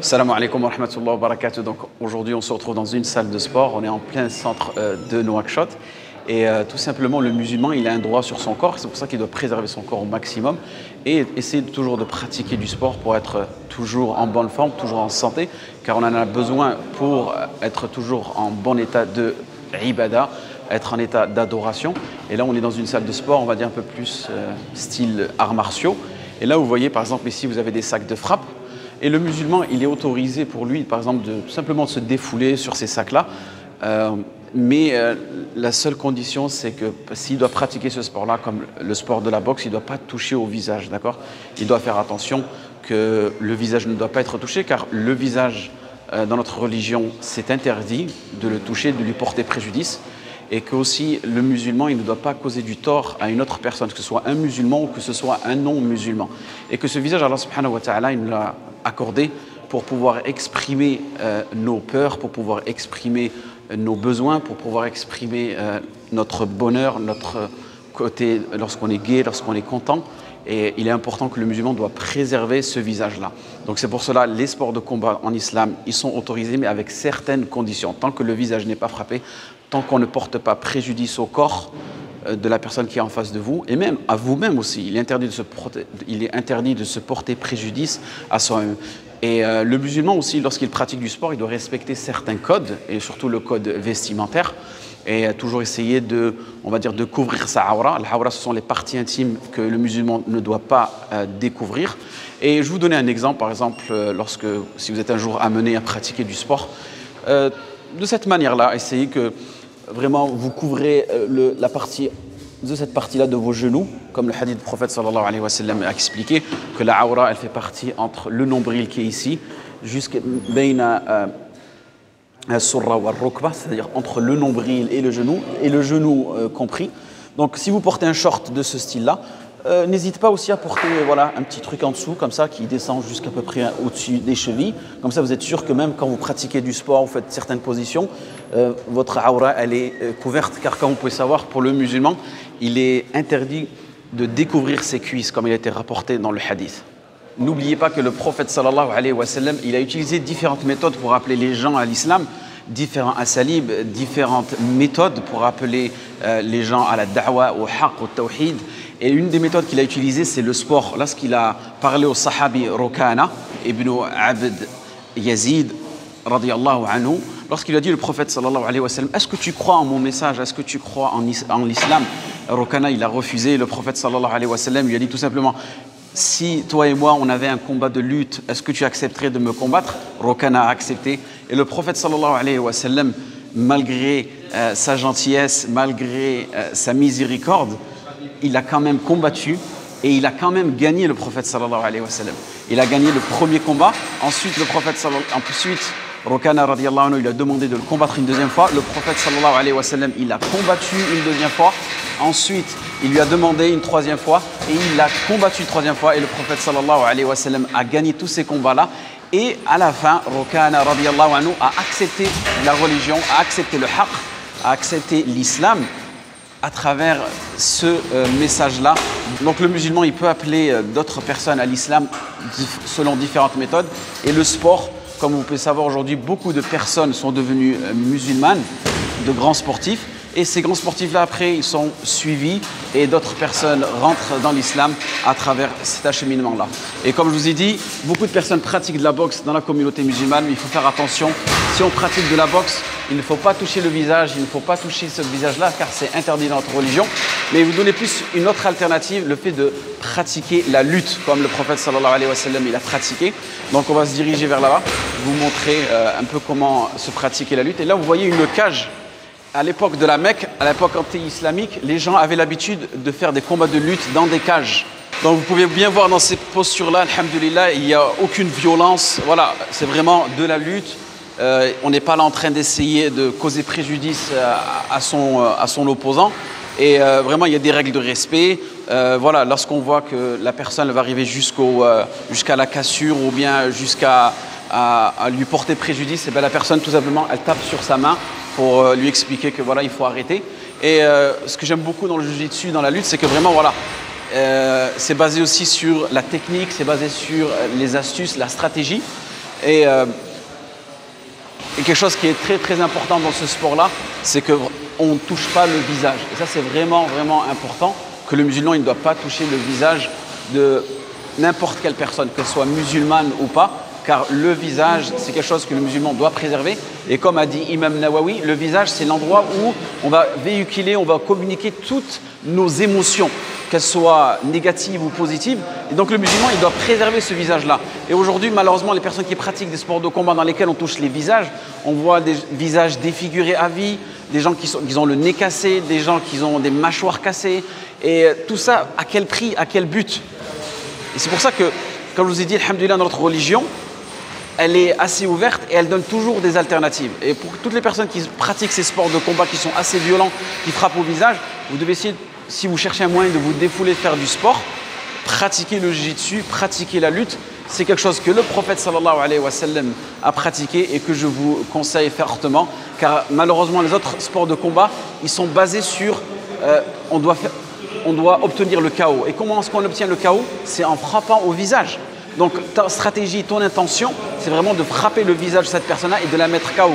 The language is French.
Salam alaikum wa rahmatullahi wa barakatuh. Donc aujourd'hui on se retrouve dans une salle de sport, on est en plein centre de Nouakchott et tout simplement le musulman il a un droit sur son corps, c'est pour ça qu'il doit préserver son corps au maximum et essayer toujours de pratiquer du sport pour être toujours en bonne forme, toujours en santé, car on en a besoin pour être toujours en bon état de ibada, être en état d'adoration. Et là on est dans une salle de sport, on va dire un peu plus style arts martiaux, et là vous voyez par exemple ici vous avez des sacs de frappe. Et le musulman, il est autorisé pour lui, par exemple, de simplement se défouler sur ces sacs-là. La seule condition, c'est que s'il doit pratiquer ce sport-là, comme le sport de la boxe, il ne doit pas toucher au visage, d'accord? Il doit faire attention que le visage ne doit pas être touché, car le visage, dans notre religion, c'est interdit de le toucher, de lui porter préjudice. Et que aussi le musulman, il ne doit pas causer du tort à une autre personne, que ce soit un musulman ou que ce soit un non-musulman. Et que ce visage, Allah subhanahu wa ta'ala, il nous l'a accordé pour pouvoir exprimer nos peurs, pour pouvoir exprimer nos besoins, pour pouvoir exprimer notre bonheur, notre côté lorsqu'on est gai, lorsqu'on est content. Et il est important que le musulman doit préserver ce visage-là. Donc c'est pour cela les sports de combat en islam, ils sont autorisés, mais avec certaines conditions. Tant que le visage n'est pas frappé, tant qu'on ne porte pas préjudice au corps de la personne qui est en face de vous, et même à vous-même aussi, il est interdit de se porter préjudice à soi-même. Et le musulman aussi, lorsqu'il pratique du sport, il doit respecter certains codes, et surtout le code vestimentaire, et toujours essayer de, on va dire, de couvrir sa aura. La aura, ce sont les parties intimes que le musulman ne doit pas découvrir. Et je vais vous donner un exemple, par exemple, si vous êtes un jour amené à pratiquer du sport, de cette manière-là, essayez que vraiment vous couvrez la partie de cette partie-là de vos genoux, comme le hadith du prophète sallallahu alayhi wa sallam a expliqué, que la aura, elle fait partie entre le nombril qui est ici, jusqu'à c'est-à-dire entre le nombril et le genou compris. Donc si vous portez un short de ce style-là, n'hésitez pas aussi à porter un petit truc en dessous, comme ça, qui descend jusqu'à peu près au-dessus des chevilles. Comme ça, vous êtes sûr que même quand vous pratiquez du sport, vous faites certaines positions, votre aura, elle est couverte. Car comme vous pouvez savoir, pour le musulman, il est interdit de découvrir ses cuisses, comme il a été rapporté dans le hadith. N'oubliez pas que le prophète sallallahu alayhi wa sallam, il a utilisé différentes méthodes pour appeler les gens à l'islam, différents asalib, différentes méthodes pour appeler les gens à la da'wa, au haqq, au tawhid. Et une des méthodes qu'il a utilisées, c'est le sport. Lorsqu'il a parlé au sahabi Rukana, ibn Abd Yazid, radiyallahu anhu, lorsqu'il a dit le prophète sallallahu alayhi wa sallam, est-ce que tu crois en mon message, est-ce que tu crois en l'islam? Rukana, il a refusé. Le prophète sallallahu alayhi wa sallam lui a dit tout simplement, si toi et moi on avait un combat de lutte, est-ce que tu accepterais de me combattre? Rukana a accepté. Et le prophète sallallahu alayhi wa sallam, malgré sa gentillesse, malgré sa miséricorde, il a quand même combattu et il a quand même gagné, le prophète sallallahu alayhi wa sallam. Il a gagné le premier combat. Ensuite, le prophète Rukana radiyallahu anhu, il a demandé de le combattre une deuxième fois. Le prophète sallallahu alayhi wa sallam, il a combattu une deuxième fois. Ensuite, il lui a demandé une troisième fois et il a combattu une troisième fois. Et le prophète sallallahu alayhi wa sallam a gagné tous ces combats-là. Et à la fin, Rukana radiyallahu anhu a accepté la religion, a accepté le haqq, a accepté l'islam à travers ce message-là. Donc le musulman, il peut appeler d'autres personnes à l'islam selon différentes méthodes. Et le sport, comme vous pouvez savoir aujourd'hui, beaucoup de personnes sont devenues musulmanes, de grands sportifs. Et ces grands sportifs-là, après, ils sont suivis et d'autres personnes rentrent dans l'islam à travers cet acheminement-là. Et comme je vous ai dit, beaucoup de personnes pratiquent de la boxe dans la communauté musulmane, mais il faut faire attention. Si on pratique de la boxe, il ne faut pas toucher le visage, il ne faut pas toucher ce visage-là, car c'est interdit dans notre religion. Mais vous donnez plus une autre alternative, le fait de pratiquer la lutte, comme le prophète sallallahu alayhi wa sallam, il a pratiqué. Donc on va se diriger vers là-bas, vous montrer un peu comment se pratiquer la lutte. Et là, vous voyez une cage. À l'époque de la Mecque, à l'époque anti-islamique, les gens avaient l'habitude de faire des combats de lutte dans des cages. Donc vous pouvez bien voir dans ces postures-là, alhamdoulilah, il n'y a aucune violence. Voilà, c'est vraiment de la lutte. On n'est pas là en train d'essayer de causer préjudice à son opposant. Et vraiment, il y a des règles de respect. Voilà, lorsqu'on voit que la personne va arriver jusqu'à la cassure ou bien jusqu'à lui porter préjudice, et bien la personne, tout simplement, elle tape sur sa main pour lui expliquer que voilà, il faut arrêter. Et ce que j'aime beaucoup dans le jiu-jitsu, dans la lutte, c'est que vraiment, voilà, c'est basé aussi sur la technique, c'est basé sur les astuces, la stratégie. Et quelque chose qui est très très important dans ce sport-là, c'est qu'on ne touche pas le visage. Et ça, c'est vraiment vraiment important, que le musulman il ne doit pas toucher le visage de n'importe quelle personne, qu'elle soit musulmane ou pas, car le visage, c'est quelque chose que le musulman doit préserver. Et comme a dit Imam Nawawi, le visage, c'est l'endroit où on va véhiculer, on va communiquer toutes nos émotions, qu'elles soient négatives ou positives. Et donc le musulman, il doit préserver ce visage-là. Et aujourd'hui, malheureusement, les personnes qui pratiquent des sports de combat dans lesquels on touche les visages, on voit des visages défigurés à vie, des gens qui ont le nez cassé, des gens qui ont des mâchoires cassées. Et tout ça, à quel prix, à quel but? Et c'est pour ça que, comme je vous ai dit, alhamdoulilah, notre religion, elle est assez ouverte et elle donne toujours des alternatives. Et pour toutes les personnes qui pratiquent ces sports de combat qui sont assez violents, qui frappent au visage, vous devez essayer, si vous cherchez un moyen de vous défouler, de faire du sport, pratiquer le jiu-jitsu, pratiquer la lutte. C'est quelque chose que le prophète sallallahu alayhi wa sallam a pratiqué et que je vous conseille fortement. Car malheureusement, les autres sports de combat, ils sont basés sur on doit obtenir le chaos. Et comment est-ce qu'on obtient le chaos? C'est en frappant au visage. Donc ta stratégie, ton intention, c'est vraiment de frapper le visage de cette personne-là et de la mettre KO.